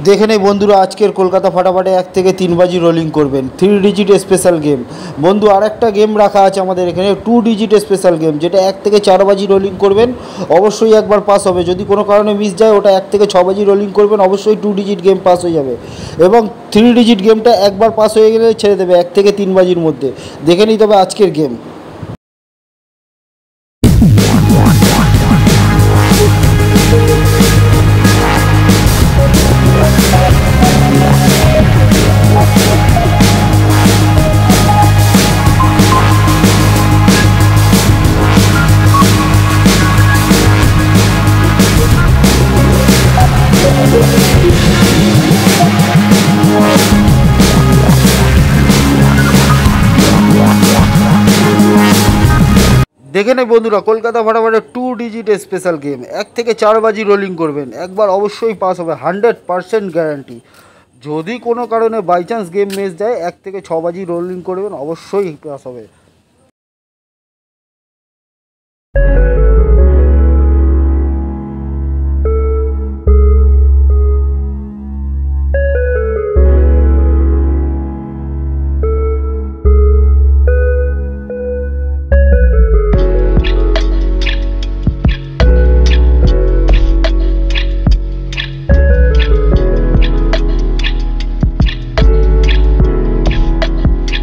দেখে নেই বন্ধুরা, আজকের কলকাতা ফাটাফাটে 1 থেকে 3 বাজি রোলিং করবেন 3 ডিজিট স্পেশাল গেম। বন্ধু আর একটা গেম রাখা আছে আমাদের এখানে 2 ডিজিট স্পেশাল গেম, যেটা 1 থেকে 4 বাজি রোলিং করবেন অবশ্যই একবার পাস হবে। যদি কোনো কারণে মিস যায় ওটা 1 থেকে 6 বাজি রোলিং করবেন অবশ্যই 2 ডিজিট গেম পাস হয়ে যাবে। এবং 3 ডিজিট গেমটা একবার পাস হয়ে গেলে ছেড়ে দেবে 1 থেকে 3 বাজির মধ্যে। দেখে নিই তবে আজকের গেম। দেখে নেই বন্ধুরা, কলকাতা ফাটাফাটে 2 ডিজিট স্পেশাল গেম 1 থেকে 4 বাজি রোলিং করবেন একবার অবশ্যই পাস হবে, 100% গ্যারান্টি। যদি কোনো কারণে বাই চান্স গেম মিস যায় 1 থেকে 6 বাজি রোলিং করবেন অবশ্যই পাস হবে।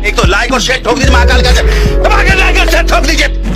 एक तो लाइक और शेयर ठोक दीजिए, महाकाल का लाइक और शेयर ठोक दीजिए।